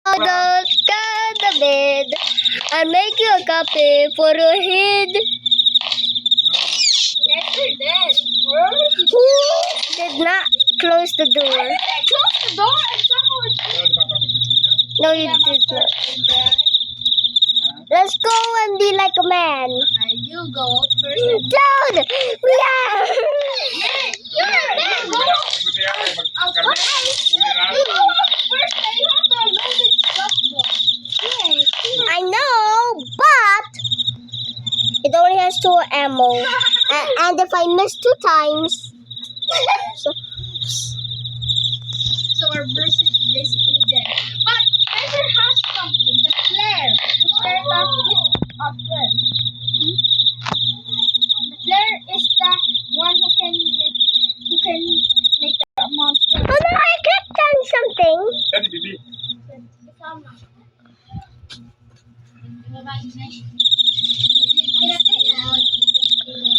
Go to the bed and make you a coffee for your head. Who did not close the door? Close the door and someone. No, you did not. Let's go and be like a man. You go first. Cloud! Yeah! You're a man. Go. I'll go first. You have the loaded shotgun. I know, but it only has 2 ammo. And if I miss 2 times, So our verse is basically dead. But Spencer has something. The flare. The flare that is our friend. The flare is the one who can make the monster. oh no, I clicked on something.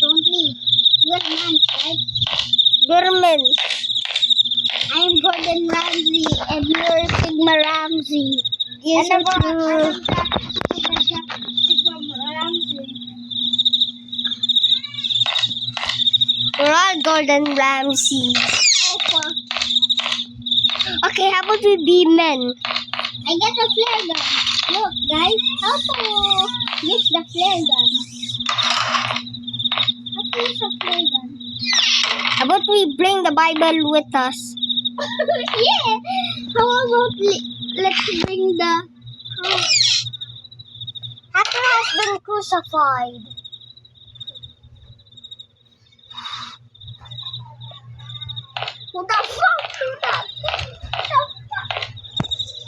Don't leave. You're man, right? German. I'm Gordon Ramsay and you're Sigma Ramsay. Yes, and it's true. Sigma Ramsay. We're all Gordon Ramsay. Okay, how about we be men? I got a flare gun. Look, guys. How to use the flare gun? How to use a flare gun? How about we bring the Bible with us? Yeah. How about let's bring the cross? Hacker has been crucified. Who the fuck?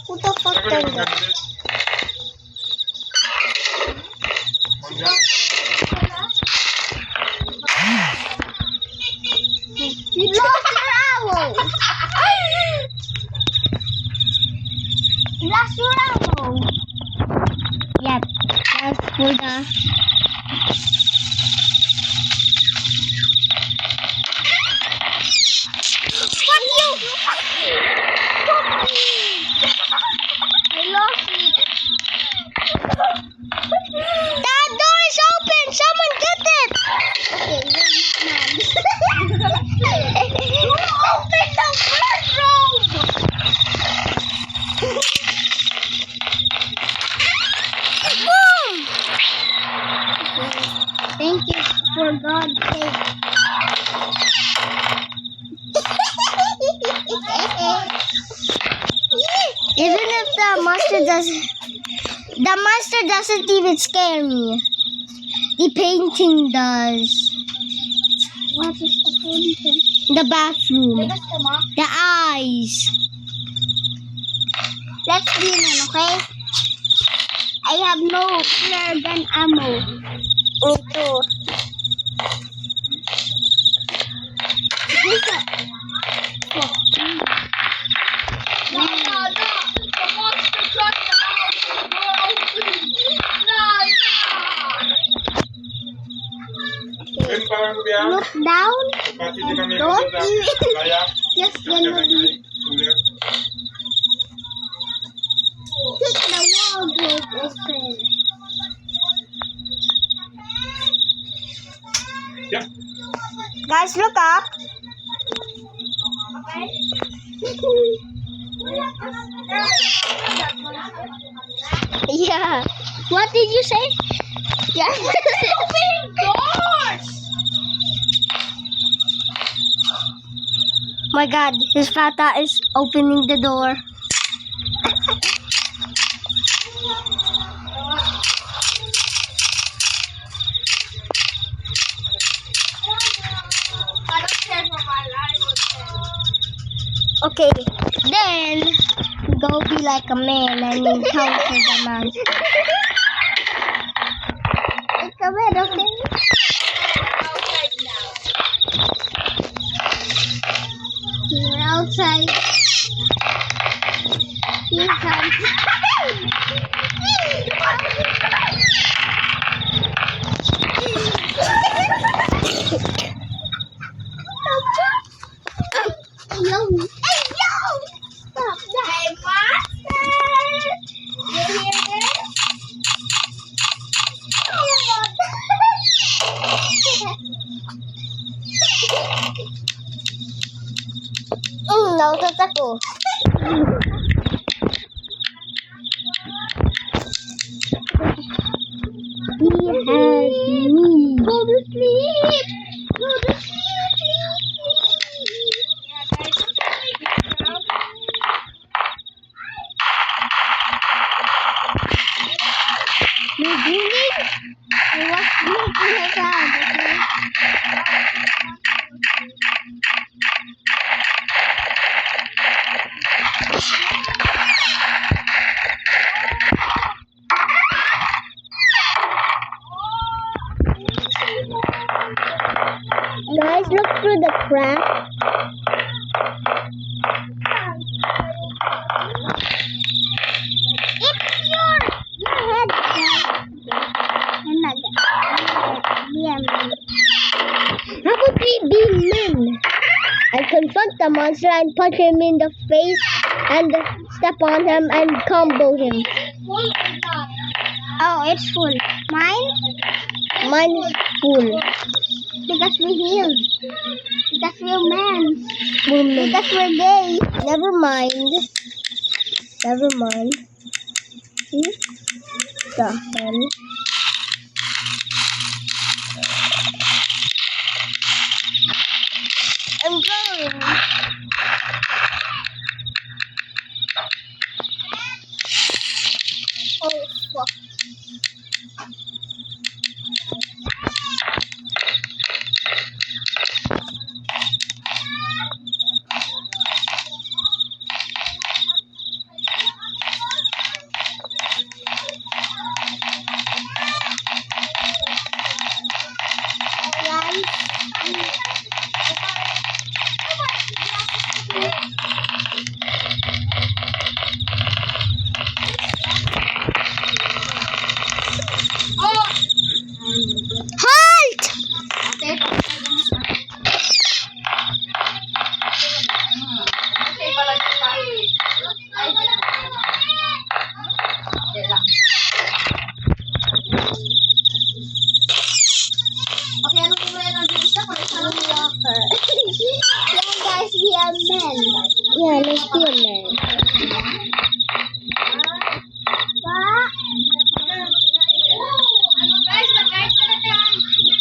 Who the fuck done that? You lost your ammo. You lost your ammo. Yep, that's for the... Fuck you! I lost it. That door is open! Someone get it! Okay, you're not man. Who opened the wardrobe? Boom! Thank you for God's sake. Even if the monster doesn't even scare me. The painting does. What is the painting? The bathroom. Come The eyes. Let's be men, okay? I have no flare gun ammo. Me too. No, the monster shot the house. Look down. Don't just gonna Pick the wardrobe open. Guys, look up. Yeah. What did you say? Yeah. Opening doors. My God, his fata is opening the door. I don't care for my life. Okay, then go be like a man and encounter the monster. Come in, okay? You're outside. He comes. Yo! Hey, yo! Stop that! Hey, monster! ako. He has me. Go to sleep. Go to sleep. Yeah, guys. You're dreaming? I was making a sound, okay? Guys, look through the crack. It's your head, guys. I'm not be a man. How about we be men? I confront the monster and punch him in the face and step on him and combo him. Full or not? Oh, it's full. Mine? Mine is full. Because we healed. Because we're men. Because we're gay. Never mind. Never mind. The hell? I'm going. Oh, fuck. Oh! Halt! Okay, okay, pala pa. Okay lang. Okay, ano po ba yan ang dinis na? Para sa Walker. Yeah, guys, we are men. Yeah, let's be a man.